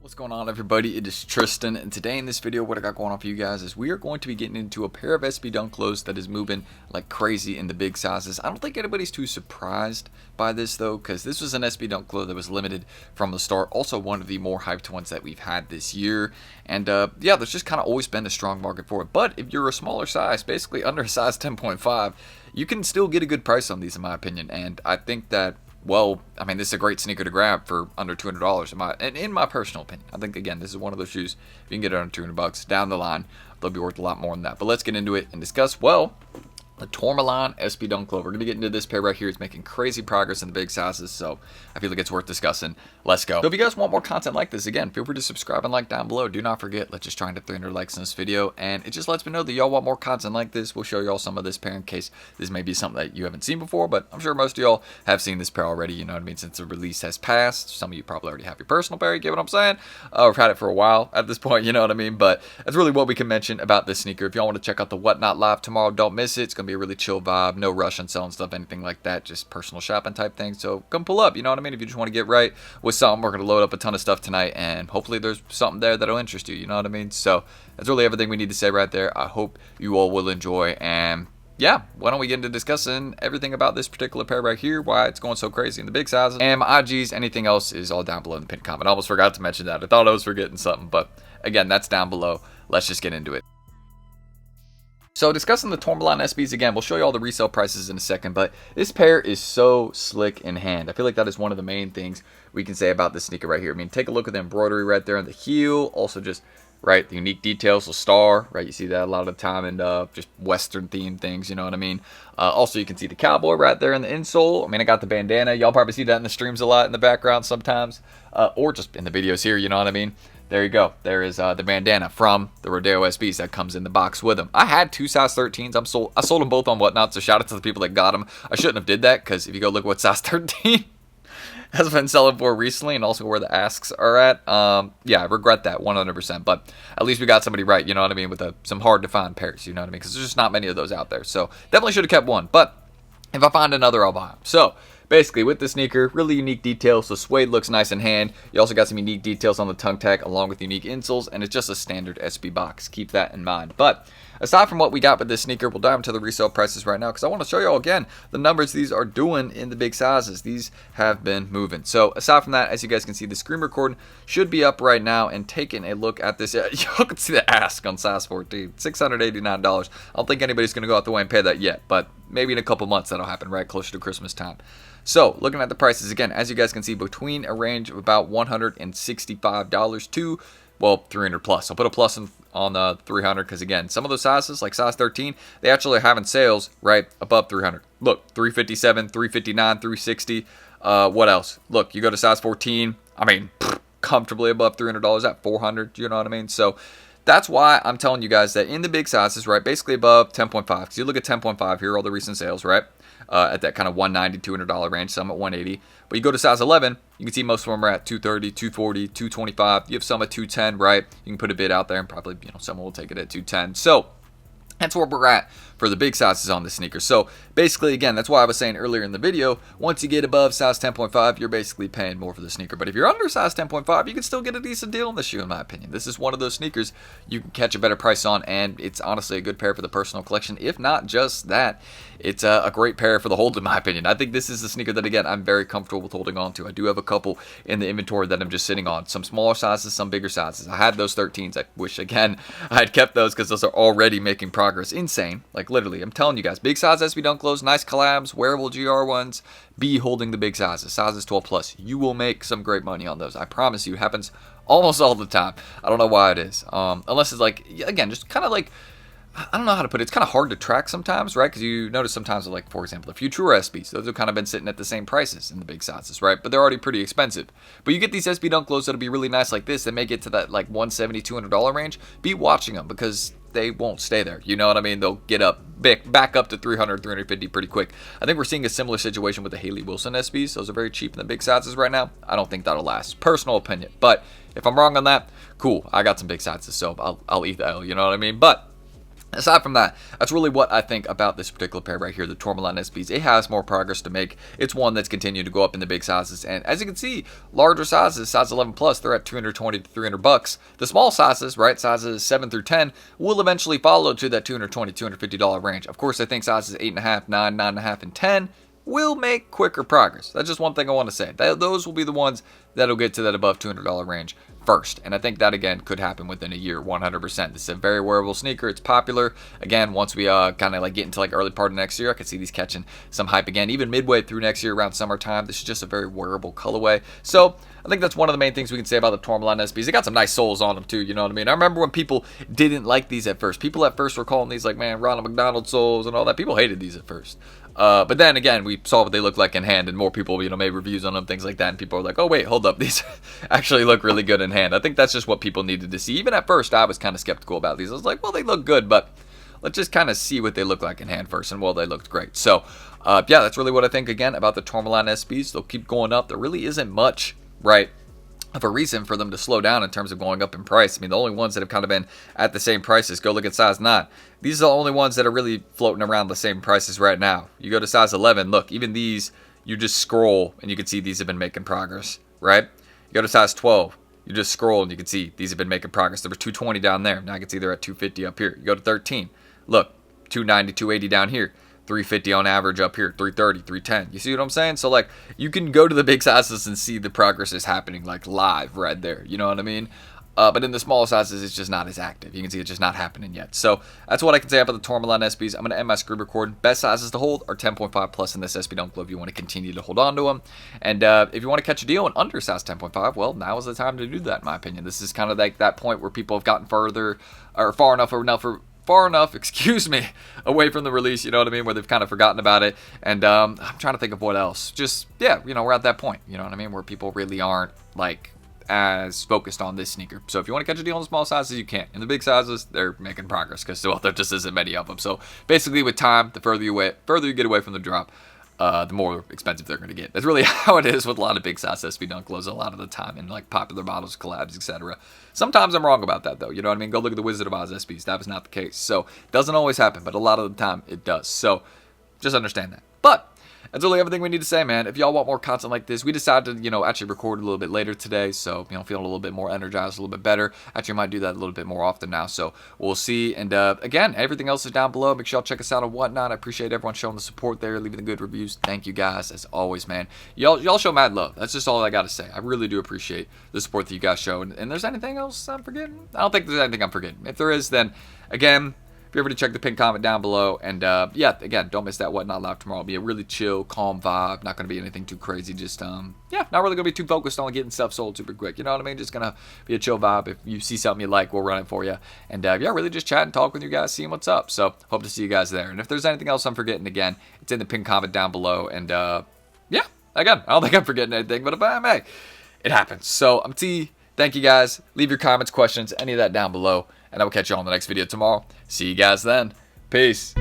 What's going on, everybody? It is Tristan, and today in this video what I got going on for you guys is we are going to be getting into a pair of SB Dunk lows that is moving like crazy in the big sizes. I don't think anybody's too surprised by this though, because this was an SB Dunk low that was limited from the start, also one of the more hyped ones that we've had this year. And yeah, there's just kind of always been a strong market for it. But if you're a smaller size, basically under a size 10.5, you can still get a good price on these in my opinion. And I think that, well, I mean, this is a great sneaker to grab for under $200 in my personal opinion. I think, again, this is one of those shoes, if you can get it under $200 down the line, they'll be worth a lot more than that. But let's get into it and discuss, well, the Tourmaline SB Dunk Low. We're going to get into this pair right here. It's making crazy progress in the big sizes, so I feel like it's worth discussing. Let's go. So if you guys want more content like this, again, feel free to subscribe and like down below. Do not forget, let's just try and hit 300 likes in this video, and it just lets me know that y'all want more content like this. We'll show y'all some of this pair in case this may be something that you haven't seen before, but I'm sure most of y'all have seen this pair already, you know what I mean, since the release has passed. Some of you probably already have your personal pair, you get what I'm saying? We've had it for a while at this point, you know what I mean? But that's really what we can mention about this sneaker. If y'all want to check out the Whatnot Live tomorrow, don't miss it. It's going to be a really chill vibe. No rush on selling stuff, anything like that, just personal shopping type thing. So come pull up, you know what I mean? If you just want to get right with something, we're going to load up a ton of stuff tonight, and hopefully there's something there that'll interest you, you know what I mean? So that's really everything we need to say right there. I hope you all will enjoy, and yeah, why don't we get into discussing everything about this particular pair right here, why it's going so crazy in the big sizes, and my IGs, anything else is all down below in the pinned comment. I almost forgot to mention that. I thought I was forgetting something, but again, that's down below. Let's just get into it. So discussing the Tourmaline SBs again, we'll show you all the resale prices in a second, but this pair is so slick in hand. I feel like that is one of the main things we can say about this sneaker right here. I mean, take a look at the embroidery right there on the heel, also just, right, the unique details, the star, right, you see that a lot of the time in just Western themed things, you know what I mean? Also, you can see the cowboy right there in the insole. I mean, I got the bandana. Y'all probably see that in the streams a lot in the background sometimes, or just in the videos here, you know what I mean? There you go. There is the bandana from the Rodeo SBs that comes in the box with them. I had two size 13s. I sold them both on Whatnot, so shout out to the people that got them. I shouldn't have did that, because if you go look what size 13 has been selling for recently, and also where the asks are at, yeah, I regret that 100%. But at least we got somebody right, you know what I mean, with some hard to find pairs, you know what I mean, because there's just not many of those out there. So definitely should have kept one, but if I find another, I'll buy them. So basically, with the sneaker, really unique details. So suede looks nice in hand. You also got some unique details on the tongue tag along with unique insoles, and it's just a standard SB box. Keep that in mind. But aside from what we got with this sneaker, we'll dive into the resale prices right now, because I want to show you all again the numbers these are doing in the big sizes. These have been moving. So aside from that, as you guys can see, the screen recording should be up right now, and taking a look at this, y'all can see the ask on size 14, $689. I don't think anybody's going to go out the way and pay that yet, but maybe in a couple months that'll happen, right closer to Christmas time. So looking at the prices again, as you guys can see, between a range of about $165 to, well, 300 plus. I'll put a plus on the 300, because again, some of those sizes, like size 13, they actually are having sales right above 300. Look, 357, 359, 360. What else? Look, you go to size 14, I mean, comfortably above $300 at 400. You know what I mean? So that's why I'm telling you guys that in the big sizes, right, basically above 10.5, because you look at 10.5 here, all the recent sales, right, at that kind of $190, $200 range, some at $180. But you go to size 11, you can see most of them are at $230, $240, $225. You have some at $210, right? You can put a bid out there, and probably, you know, someone will take it at $210. So that's where we're at for the big sizes on the sneaker. So basically, again, that's why I was saying earlier in the video, once you get above size 10.5, you're basically paying more for the sneaker. But if you're under size 10.5, you can still get a decent deal on this shoe, in my opinion. This is one of those sneakers you can catch a better price on, and it's honestly a good pair for the personal collection. If not just that, it's a great pair for the hold, in my opinion. I think this is a sneaker that, again, I'm very comfortable with holding on to. I do have a couple in the inventory that I'm just sitting on. Some smaller sizes, some bigger sizes. I had those 13s. I wish, again, I had kept those, because those are already making progress. Insane. Like, literally, I'm telling you guys, big size SB Dunk lows, nice collabs, wearable GR ones, be holding the big sizes 12 plus. You will make some great money on those. I promise you. It happens almost all the time. I don't know why it is. Unless it's like, again, just kind of like, I don't know how to put it. It's kind of hard to track sometimes, right? Because you notice sometimes, like, for example, the Futura SBs, those have kind of been sitting at the same prices in the big sizes, right? But they're already pretty expensive. But you get these SB Dunk lows that'll be really nice like this. They may get to that, like, $170, $200 range. Be watching them, because they won't stay there. You know what I mean? They'll get up back up to 300, 350 pretty quick. I think we're seeing a similar situation with the Haley Wilson SBs. Those are very cheap in the big sizes right now. I don't think that'll last. Personal opinion. But if I'm wrong on that, cool. I got some big sizes, so I'll eat the L. You know what I mean? But Aside from that, that's really what I think about this particular pair right here, the Tourmaline SBs. It has more progress to make. It's one that's continued to go up in the big sizes, and as you can see, larger sizes, size 11 plus, they're at $220 to $300. The small sizes, right, sizes 7 through 10, will eventually follow to that $220, $250 range. Of course, I think sizes 8.5, 9, 9.5, and 10 will make quicker progress. That's just one thing I want to say. Those will be the ones that'll get to that above $200 range first. And I think that, again, could happen within a year, 100%. This is a very wearable sneaker. It's popular. Again, once we kind of like get into like early part of next year, I could see these catching some hype again, even midway through next year around summertime. This is just a very wearable colorway. So I think that's one of the main things we can say about the Tourmaline SBs. They got some nice soles on them too, you know what I mean? I remember when people didn't like these at first. People at first were calling these like, man, Ronald McDonald soles and all that. People hated these at first. But then again, we saw what they look like in hand, and more people, you know, made reviews on them, things like that, and people were like, oh wait, hold up, these actually look really good in hand. I think that's just what people needed to see. Even at first, I was kind of skeptical about these. I was like, well, they look good, but let's just kind of see what they look like in hand first, and well, they looked great. So, yeah, that's really what I think, again, about the Tourmaline SBs. They'll keep going up. There really isn't much, right, of a reason for them to slow down in terms of going up in price. I mean, the only ones that have kind of been at the same prices, go look at size 9. These are the only ones that are really floating around the same prices right now. You go to size 11, look, even these, you just scroll and you can see these have been making progress, right? You go to size 12, you just scroll and you can see these have been making progress. There was 220 down there. Now I can see they're at 250 up here. You go to 13, look, 290, 280 down here. 350 on average up here, 330, 310. You see what I'm saying? So like you can go to the big sizes and see the progress is happening like live right there. You know what I mean? But in the small sizes, it's just not as active. You can see it's just not happening yet. So that's what I can say about the Tourmaline SBs. I'm going to end my screen recording. Best sizes to hold are 10.5 plus in this SB Dunk Low if you want to continue to hold on to them. And if you want to catch a deal in under size 10.5, well, now is the time to do that, in my opinion. This is kind of like that point where people have gotten further or far enough excuse me, away from the release, you know what I mean, where they've kind of forgotten about it. And I'm trying to think of what else. Just, yeah, you know, we're at that point, you know what I mean, where people really aren't, like, as focused on this sneaker. So if you want to catch a deal on the small sizes, you can. In the big sizes, they're making progress because, well, there just isn't many of them. So basically with time, the further you get away from the drop, the more expensive they're going to get. That's really how it is with a lot of big size SB Dunk Lows a lot of the time, and like popular models, collabs, etc. Sometimes I'm wrong about that though, you know what I mean? Go look at the Wizard of Oz SBs. That was not the case. So it doesn't always happen, but a lot of the time it does. So just understand that. But that's really everything we need to say, man. If y'all want more content like this, we decided to, you know, actually record a little bit later today. So, you know, feeling a little bit more energized, a little bit better. Actually, might do that a little bit more often now. So we'll see. And again, everything else is down below. Make sure y'all check us out and whatnot. I appreciate everyone showing the support there, leaving the good reviews. Thank you guys, as always, man. Y'all show mad love. That's just all I got to say. I really do appreciate the support that you guys show. And there's anything else I'm forgetting? I don't think there's anything I'm forgetting. If there is, then again, be sure to check the pinned comment down below. And yeah, again, don't miss that Whatnot Live tomorrow. It'll be a really chill, calm vibe. Not going to be anything too crazy. Just, yeah, not really going to be too focused on getting stuff sold super quick. You know what I mean? Just going to be a chill vibe. If you see something you like, we'll run it for you. And yeah, really just chat and talk with you guys, seeing what's up. So hope to see you guys there. And if there's anything else I'm forgetting, again, it's in the pinned comment down below. And yeah, again, I don't think I'm forgetting anything. But if I am, hey, it happens. So I'm T. Thank you guys. Leave your comments, questions, any of that down below. And I will catch you all in the next video tomorrow. See you guys then. Peace.